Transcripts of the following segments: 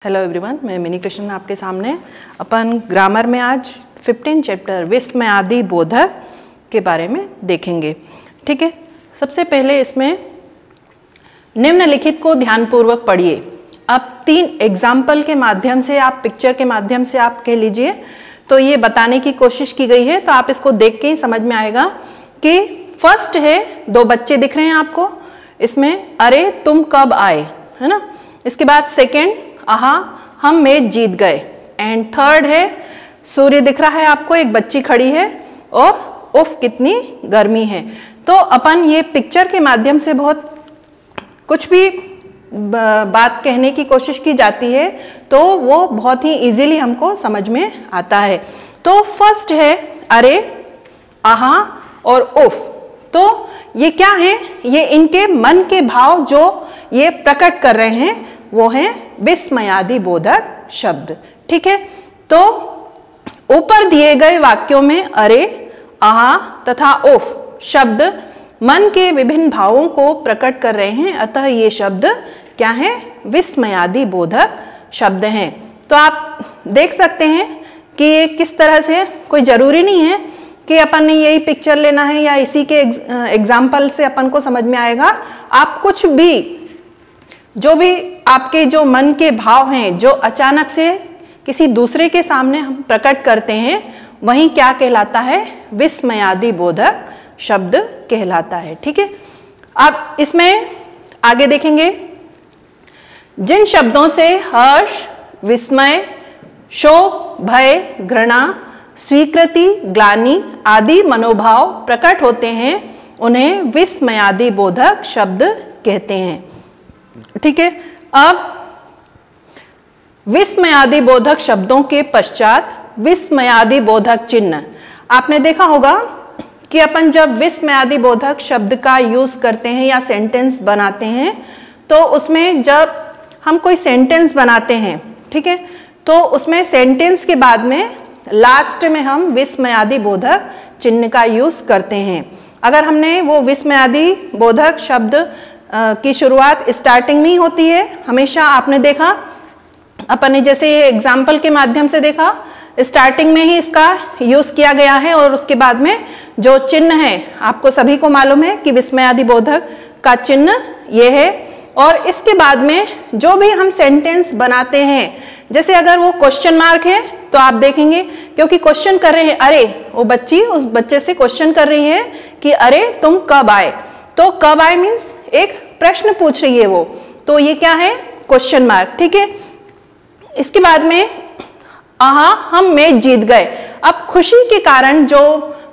Hello everyone, मैं mini Krishnan आपके सामने अपन ग्रामर में आज 15 चैप्टर विस्मयादि बोधक के बारे में देखेंगे। ठीक है, सबसे पहले इसमें निम्नलिखित को ध्यानपूर्वक पढ़िए। अब 3 एग्जाम्पल के माध्यम से, आप पिक्चर के माध्यम से आप कह लीजिए, तो ये बताने की कोशिश की गई है, तो आप इसको देख के ही समझ में आएगा कि फर्स्ट है, 2 बच्चे दिख रहे हैं आपको इसमें, अरे तुम कब आए, है ना। इसके बाद सेकेंड, आहा हम मैच जीत गए। एंड थर्ड है, सूर्य दिख रहा है आपको, एक बच्ची खड़ी है और उफ कितनी गर्मी है। तो अपन ये पिक्चर के माध्यम से बहुत कुछ भी बात कहने की कोशिश की जाती है तो वो बहुत ही इजीली हमको समझ में आता है। तो फर्स्ट है अरे, आहा और उफ। तो ये क्या है, ये इनके मन के भाव जो ये प्रकट कर रहे हैं वो हैं विस्मयादि बोधक शब्द। ठीक है, तो ऊपर दिए गए वाक्यों में अरे, आहा तथा उफ शब्द मन के विभिन्न भावों को प्रकट कर रहे हैं, अतः ये शब्द क्या है, विस्मयादि बोधक शब्द हैं। तो आप देख सकते हैं कि ये किस तरह से, कोई जरूरी नहीं है कि अपन ने यही पिक्चर लेना है या इसी के एग्जाम्पल से अपन को समझ में आएगा। आप कुछ भी, जो भी आपके जो मन के भाव हैं, जो अचानक से किसी दूसरे के सामने हम प्रकट करते हैं, वही क्या कहलाता है, विस्मयादि बोधक शब्द कहलाता है। ठीक है, अब इसमें आगे देखेंगे, जिन शब्दों से हर्ष, विस्मय, शोक, भय, घृणा, स्वीकृति, ग्लानि आदि मनोभाव प्रकट होते हैं, उन्हें विस्मयादि बोधक शब्द कहते हैं। ठीक है, अब विस्मयादि बोधक शब्दों के पश्चात विस्मयादि बोधक चिन्ह। आपने देखा होगा कि अपन जब विस्मयादि बोधक शब्द का यूज करते हैं या सेंटेंस बनाते हैं, तो उसमें जब हम कोई सेंटेंस बनाते हैं, ठीक है, तो उसमें सेंटेंस के बाद में लास्ट में हम विस्मयादि बोधक चिन्ह का यूज करते हैं। अगर हमने वो विस्मयादि बोधक शब्द की शुरुआत स्टार्टिंग में ही होती है हमेशा, आपने देखा, अपन ने जैसे ये एग्जाम्पल के माध्यम से देखा, स्टार्टिंग में ही इसका यूज किया गया है और उसके बाद में जो चिन्ह है, आपको सभी को मालूम है कि विस्मयादि बोधक का चिन्ह ये है। और इसके बाद में जो भी हम सेंटेंस बनाते हैं, जैसे अगर वो क्वेश्चन मार्क है तो आप देखेंगे, क्योंकि क्वेश्चन कर रहे हैं, अरे वो बच्ची उस बच्चे से क्वेश्चन कर रही है कि अरे तुम कब आए। तो कब आए मीन्स एक प्रश्न पूछ रही है वो, तो ये क्या है, क्वेश्चन मार्क। ठीक है, इसके बाद में आहा हम मैच जीत गए। अब खुशी के कारण जो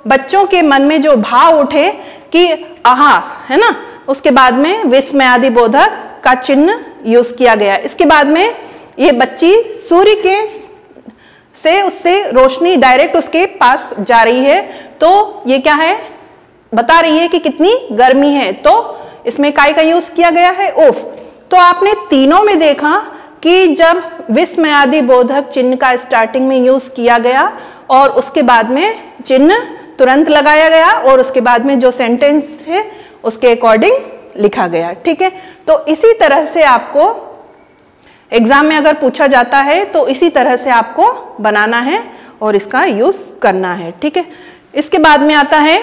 बच्चों के मन में जो भाव उठे कि आहा, है ना, उसके बाद में विस्मयादि बोधक का चिन्ह यूज किया गया। इसके बाद में ये बच्ची सूर्य के से उससे रोशनी डायरेक्ट उसके पास जा रही है, तो ये क्या है, बता रही है कि कितनी गर्मी है, तो इसमें काय का यूज किया गया है, उफ। तो आपने तीनों में देखा कि जब विस्मयादि बोधक चिन्ह का स्टार्टिंग में यूज किया गया और उसके बाद में चिन्ह तुरंत लगाया गया और उसके बाद में जो सेंटेंस है उसके अकॉर्डिंग लिखा गया। ठीक है, तो इसी तरह से आपको एग्जाम में अगर पूछा जाता है तो इसी तरह से आपको बनाना है और इसका यूज करना है। ठीक है, इसके बाद में आता है,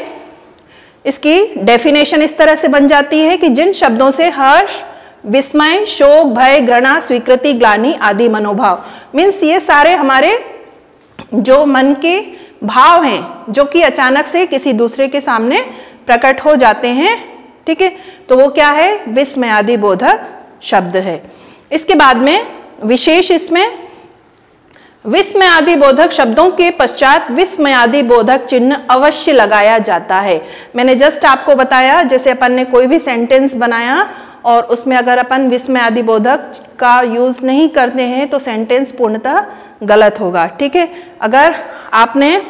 इसकी डेफिनेशन इस तरह से बन जाती है कि जिन शब्दों से हर्ष, विस्मय, शोक, भय, घृणा, स्वीकृति, ग्लानि आदि मनोभाव, मीन्स ये सारे हमारे जो मन के भाव हैं जो कि अचानक से किसी दूसरे के सामने प्रकट हो जाते हैं। ठीक है, तो वो क्या है, विस्मयादि बोधक शब्द है। इसके बाद में विशेष, इसमें विस्मयादि बोधक शब्दों के पश्चात विस्मयादि बोधक चिन्ह अवश्य लगाया जाता है। मैंने जस्ट आपको बताया, जैसे अपन ने कोई भी सेंटेंस बनाया और उसमें अगर अपन विस्मयादि बोधक का यूज नहीं करते हैं तो सेंटेंस पूर्णतः गलत होगा। ठीक है, अगर आपने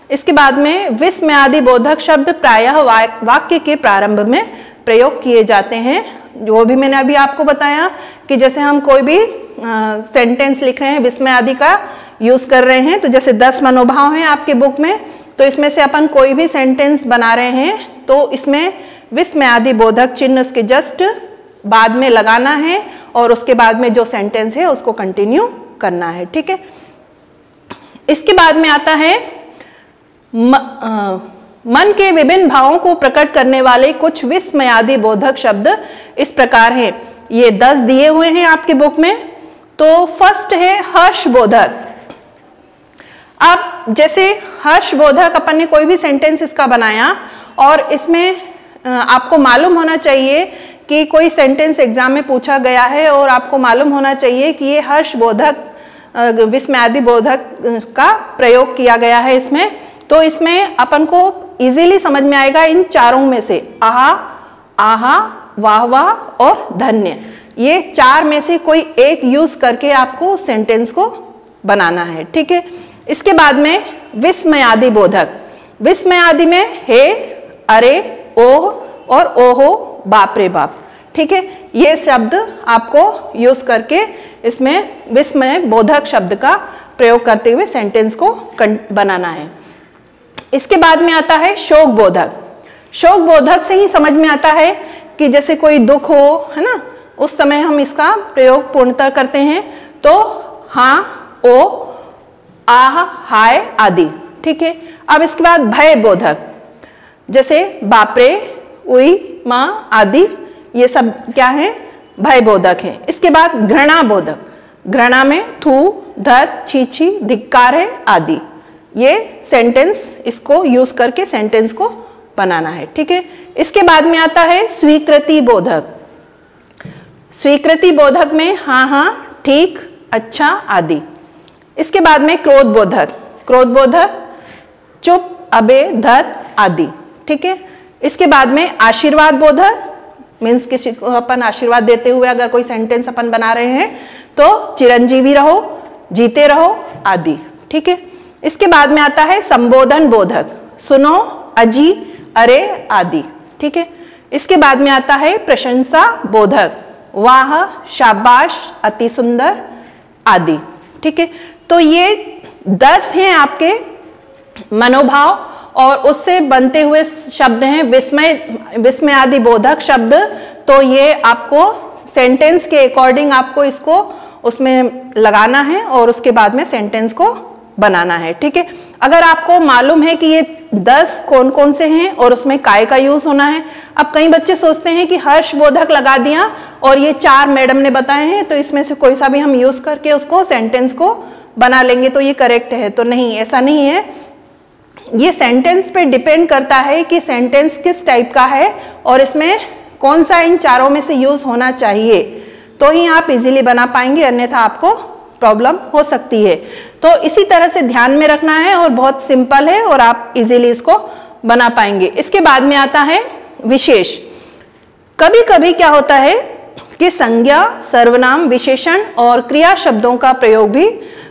इसके बाद में विस्मयादि बोधक शब्द प्रायः वाक्य के प्रारंभ में प्रयोग किए जाते हैं, वो भी मैंने अभी आपको बताया कि जैसे हम कोई भी सेंटेंस लिख रहे हैं, विस्मयादि का यूज कर रहे हैं, तो जैसे 10 मनोभाव हैं आपके बुक में, तो इसमें से अपन कोई भी सेंटेंस बना रहे हैं तो इसमें विस्मयादि बोधक चिन्ह उसके जस्ट बाद में लगाना है और उसके बाद में जो सेंटेंस है उसको कंटिन्यू करना है। ठीक है, इसके बाद में आता है मन के विभिन्न भावों को प्रकट करने वाले कुछ विस्मयादि बोधक शब्द इस प्रकार हैं। ये 10 दिए हुए हैं आपके बुक में। तो फर्स्ट है हर्षबोधक। अब जैसे हर्षबोधक अपन ने कोई भी सेंटेंस इसका बनाया और इसमें आपको मालूम होना चाहिए कि कोई सेंटेंस एग्जाम में पूछा गया है और आपको मालूम होना चाहिए कि ये हर्षबोधक विस्मयादि बोधक का प्रयोग किया गया है इसमें। तो इसमें अपन को इजीली समझ में आएगा इन चारों में से आहा, आहा, वाह वाह और धन्य, ये 4 में से कोई एक यूज करके आपको उस सेंटेंस को बनाना है। ठीक है, इसके बाद में विस्मयादि बोधक। विस्मयादि में हे, अरे, ओह और ओहो, बाप रे बाप। ठीक है, ये शब्द आपको यूज करके इसमें विस्मय बोधक शब्द का प्रयोग करते हुए सेंटेंस को बनाना है। इसके बाद में आता है शोक बोधक। शोक बोधक से ही समझ में आता है कि जैसे कोई दुख हो, है ना, उस समय हम इसका प्रयोग पूर्णतः करते हैं। तो हाँ, ओ, आह, हाय आदि। ठीक है, अब इसके बाद भय बोधक, जैसे बापरे, उई, माँ आदि, ये सब क्या है, भय बोधक है। इसके बाद घृणा बोधक। घृणा में थू, धत, छी छी, धिक्कार है आदि। ये सेंटेंस इसको यूज करके सेंटेंस को बनाना है। ठीक है, इसके बाद में आता है स्वीकृति बोधक। स्वीकृति बोधक में हाँ हाँ, ठीक, अच्छा आदि। इसके बाद में क्रोध बोधक। क्रोध बोधक चुप, अबे, धत आदि। ठीक है, इसके बाद में आशीर्वाद बोधक, मीन्स किसी को अपन आशीर्वाद देते हुए अगर कोई सेंटेंस अपन बना रहे हैं तो चिरंजीवी रहो, जीते रहो आदि। ठीक है, इसके बाद में आता है संबोधन बोधक, सुनो, अजी, अरे आदि। ठीक है, इसके बाद में आता है प्रशंसा बोधक, वाह, शाबाश, अति सुंदर आदि। ठीक है, तो ये 10 हैं आपके मनोभाव और उससे बनते हुए शब्द हैं विस्मयादि बोधक शब्द। तो ये आपको सेंटेंस के अकॉर्डिंग आपको इसको उसमें लगाना है और उसके बाद में सेंटेंस को बनाना है। ठीक है, अगर आपको मालूम है कि ये 10 कौन कौन से हैं और उसमें काय का यूज होना है। अब कई बच्चे सोचते हैं कि हर्षबोधक लगा दिया और ये 4 मैडम ने बताए हैं तो इसमें से कोई सा भी हम यूज करके उसको सेंटेंस को बना लेंगे तो ये करेक्ट है। तो नहीं, ऐसा नहीं है। ये सेंटेंस पे डिपेंड करता है कि सेंटेंस किस टाइप का है और इसमें कौन सा इन चारों में से यूज होना चाहिए, तो ही आप इजीली बना पाएंगे, अन्यथा आपको प्रॉब्लम हो सकती है। तो इसी तरह से ध्यान में रखना है और बहुत सिंपल है और आप इजीली इसको बना पाएंगे। इसके बाद में आता है विशेष। कभी कभी क्या होता है कि संज्ञा, सर्वनाम, विशेषण और क्रिया शब्दों का प्रयोग भी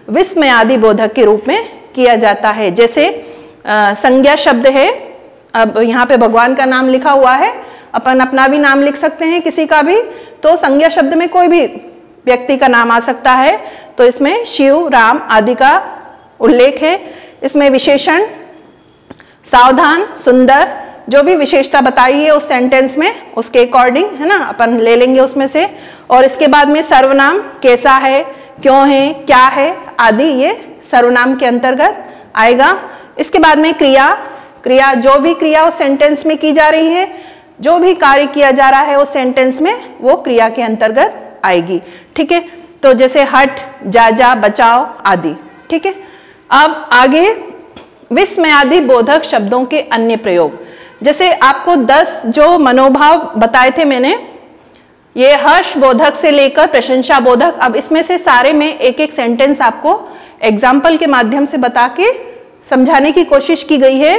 विस्मयादि बोधक के रूप में किया जाता है। जैसे संज्ञा शब्द है, अब यहाँ पे भगवान का नाम लिखा हुआ है, अपन अपना भी नाम लिख सकते हैं किसी का भी, तो संज्ञा शब्द में कोई भी व्यक्ति का नाम आ सकता है। तो इसमें शिव, राम आदि का उल्लेख है। इसमें विशेषण सावधान, सुंदर, जो भी विशेषता बताई है उस सेंटेंस में उसके अकॉर्डिंग, है ना, अपन ले लेंगे उसमें से। और इसके बाद में सर्वनाम, कैसा है, क्यों है, क्या है आदि, ये सर्वनाम के अंतर्गत आएगा। इसके बाद में क्रिया जो भी क्रिया उस सेंटेंस में की जा रही है, जो भी कार्य किया जा रहा है उस सेंटेंस में, वो क्रिया के अंतर्गत आएगी। ठीक है, तो जैसे हट, जा, बचाओ आदि। ठीक है, अब आगे विस्मयादि बोधक शब्दों के अन्य प्रयोग। जैसे आपको 10 जो मनोभाव बताए थे मैंने, ये हर्ष बोधक से लेकर प्रशंसा बोधक। अब इसमें से सारे में एक एक सेंटेंस आपको एग्जाम्पल के माध्यम से बता के समझाने की कोशिश की गई है।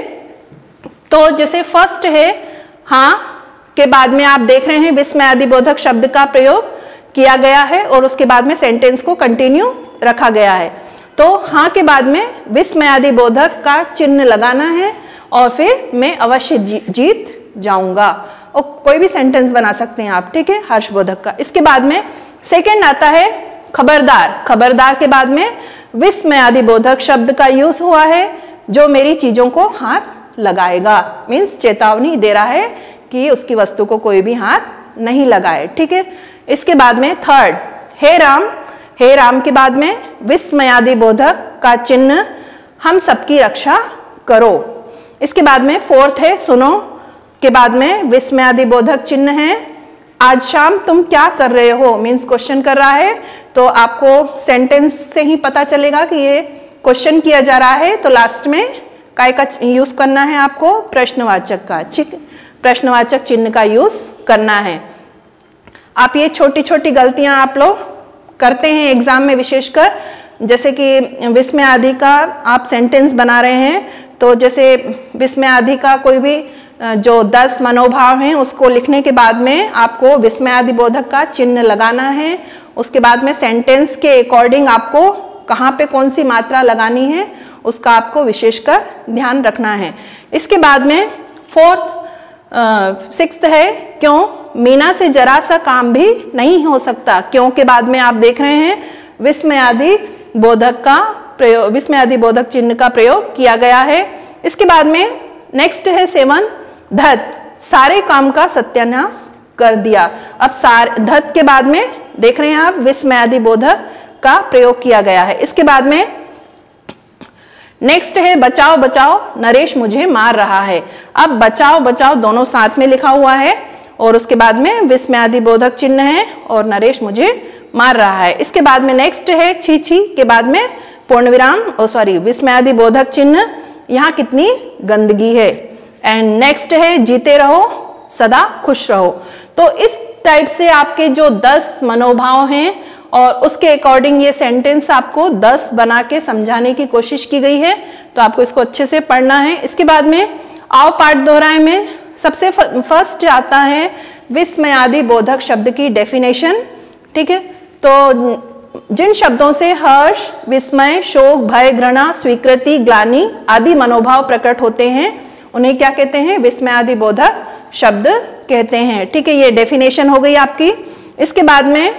तो जैसे फर्स्ट है हाँ, के बाद में आप देख रहे हैं विस्मयादि बोधक शब्द का प्रयोग किया गया है और उसके बाद में सेंटेंस को कंटिन्यू रखा गया है। तो हाँ के बाद में विस्मयादि बोधक का चिन्ह लगाना है और फिर मैं अवश्य जीत जाऊंगा, और कोई भी सेंटेंस बना सकते हैं आप। ठीक है, हर्षबोधक का। इसके बाद में सेकंड आता है खबरदार। खबरदार के बाद में विस्मयादि बोधक शब्द का यूज हुआ है, जो मेरी चीजों को हाथ लगाएगा, मीन्स चेतावनी दे रहा है कि उसकी वस्तु को कोई भी हाथ नहीं लगाए। ठीक है, इसके बाद में थर्ड, हे राम के बाद में विस्मयादि बोधक का चिन्ह, हम सबकी रक्षा करो। इसके बाद में फोर्थ है सुनो के बाद में विस्मयादि बोधक चिन्ह है, आज शाम तुम क्या कर रहे हो, मीन्स क्वेश्चन कर रहा है, तो आपको सेंटेंस से ही पता चलेगा कि ये क्वेश्चन किया जा रहा है। तो लास्ट में काय का यूज करना है आपको, प्रश्नवाचक का, ठीक, प्रश्नवाचक चिन्ह का यूज करना है। आप ये छोटी छोटी गलतियां आप लोग करते हैं एग्जाम में, विशेषकर जैसे कि विस्मय आदि का आप सेंटेंस बना रहे हैं, तो जैसे विस्मय आदि का कोई भी जो 10 मनोभाव हैं उसको लिखने के बाद में आपको विस्मय आदि बोधक का चिन्ह लगाना है। उसके बाद में सेंटेंस के अकॉर्डिंग आपको कहाँ पे कौन सी मात्रा लगानी है उसका आपको विशेषकर ध्यान रखना है। इसके बाद में सिक्स्थ है क्यों, मीना से जरा सा काम भी नहीं हो सकता। क्यों के बाद में आप देख रहे हैं विस्मय आदि बोधक का प्रयोग, विस्मय आदि बोधक चिन्ह का प्रयोग किया गया है। इसके बाद में नेक्स्ट है 7, धत, सारे काम का सत्यानाश कर दिया। अब धत के बाद में देख रहे हैं आप विस्मय आदि बोधक का प्रयोग किया गया है। इसके बाद में नेक्स्ट है बचाओ बचाओ नरेश मुझे मार रहा है। अब बचाओ बचाओ दोनों साथ में लिखा हुआ है और उसके बाद में विस्मय आदि बोधक चिन्ह है और नरेश मुझे मार रहा है। इसके बाद में नेक्स्ट है छी छी के बाद में पूर्ण विराम, विस्मय आदि बोधक चिन्ह, यहाँ कितनी गंदगी है। एंड नेक्स्ट है जीते रहो सदा खुश रहो। तो इस टाइप से आपके जो 10 मनोभाव हैं और उसके अकॉर्डिंग ये सेंटेंस आपको 10 बना के समझाने की कोशिश की गई है, तो आपको इसको अच्छे से पढ़ना है। इसके बाद में आओ पाठ दोहराए में सबसे फर्स्ट आता है विस्मय आदि बोधक शब्द की डेफिनेशन। ठीक है, तो जिन शब्दों से हर्ष, विस्मय, शोक, भय, घृणा, स्वीकृति, ग्लानि आदि मनोभाव प्रकट होते हैं उन्हें क्या कहते हैं, विस्मय आदि बोधक शब्द कहते हैं। ठीक है, ये डेफिनेशन हो गई आपकी। इसके बाद में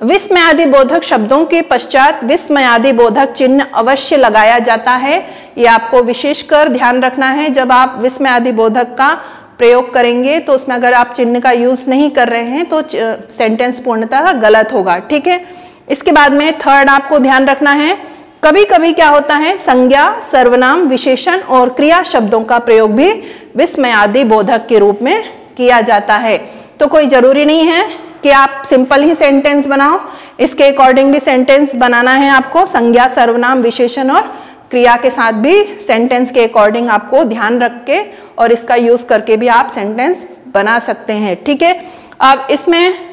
विस्मय आदि बोधक शब्दों के पश्चात विस्मय आदि बोधक चिन्ह अवश्य लगाया जाता है। ये आपको विशेषकर ध्यान रखना है, जब आप विस्मय आदि बोधक का प्रयोग करेंगे तो उसमें अगर आप चिन्ह का यूज नहीं कर रहे हैं तो सेंटेंस पूर्णतः गलत होगा। ठीक है, इसके बाद में थर्ड आपको ध्यान रखना है, कभी कभी क्या होता है संज्ञा, सर्वनाम, विशेषण और क्रिया शब्दों का प्रयोग भी विस्मय आदि बोधक के रूप में किया जाता है। तो कोई जरूरी नहीं है कि आप सिंपल ही सेंटेंस बनाओ, इसके अकॉर्डिंग भी सेंटेंस बनाना है आपको। संज्ञा, सर्वनाम, विशेषण और क्रिया के साथ भी सेंटेंस के अकॉर्डिंग आपको ध्यान रख के और इसका यूज करके भी आप सेंटेंस बना सकते हैं। ठीक है, अब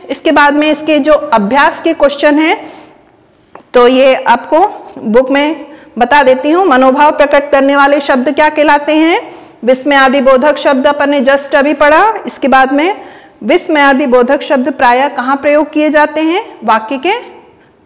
इसके बाद में इसके जो अभ्यास के क्वेश्चन हैं तो ये आपको बुक में बता देती हूँ। मनोभाव प्रकट करने वाले शब्द क्या कहलाते हैं, विस्मय आदि बोधक शब्द अपन ने जस्ट अभी पढ़ा। इसके बाद में विस्मय आदि बोधक शब्द प्रायः कहाँ प्रयोग किए जाते हैं, वाक्य के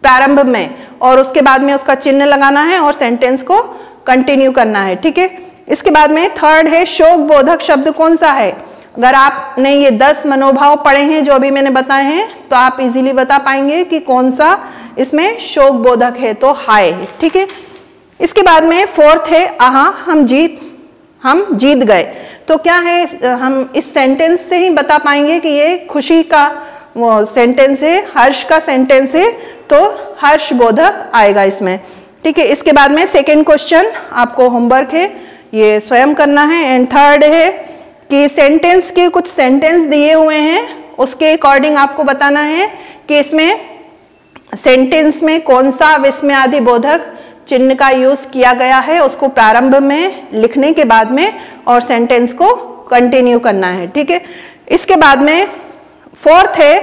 प्रारंभ में, और उसके बाद में उसका चिन्ह लगाना है और सेंटेंस को कंटिन्यू करना है। ठीक है, इसके बाद में थर्ड है शोक बोधक शब्द कौन सा है। अगर आपने ये 10 मनोभाव पढ़े हैं जो अभी मैंने बताए हैं तो आप इजीली बता पाएंगे कि कौन सा इसमें शोक बोधक है, तो हाय है। ठीक है, इसके बाद में फोर्थ है आहा हम जीत गए। तो क्या है, हम इस सेंटेंस से ही बता पाएंगे कि ये खुशी का वो सेंटेंस है, हर्ष का सेंटेंस है, तो हर्ष बोधक आएगा इसमें। ठीक है, इसके बाद में सेकंड क्वेश्चन आपको होमवर्क है, ये स्वयं करना है। एंड थर्ड है कि सेंटेंस के कुछ सेंटेंस दिए हुए हैं उसके अकॉर्डिंग आपको बताना है कि इसमें सेंटेंस में कौन सा विस्मय आदि बोधक चिन्ह का यूज किया गया है, उसको प्रारंभ में लिखने के बाद में और सेंटेंस को कंटिन्यू करना है। ठीक है, इसके बाद में फोर्थ है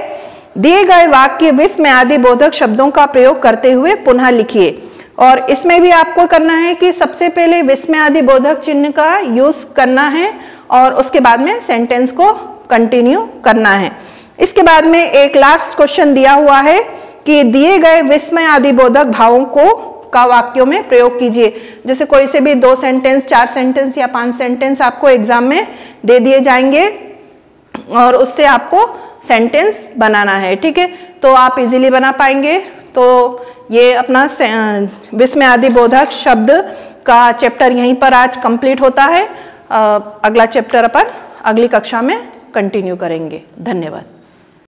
दिए गए वाक्य विस्मय आदि बोधक शब्दों का प्रयोग करते हुए पुनः लिखिए। और इसमें भी आपको करना है कि सबसे पहले विस्मय आदि बोधक चिन्ह का यूज करना है और उसके बाद में सेंटेंस को कंटिन्यू करना है। इसके बाद में एक लास्ट क्वेश्चन दिया हुआ है कि दिए गए विस्मय आदि बोधक भावों का वाक्यों में प्रयोग कीजिए। जैसे कोई से भी 2 सेंटेंस, 4 सेंटेंस या 5 सेंटेंस आपको एग्जाम में दे दिए जाएंगे और उससे आपको सेंटेंस बनाना है। ठीक है, तो आप इजीली बना पाएंगे। तो ये अपना विस्मय आदि बोधक शब्द का चैप्टर यहीं पर आज कंप्लीट होता है। अगला चैप्टर अपन अगली कक्षा में कंटिन्यू करेंगे। धन्यवाद।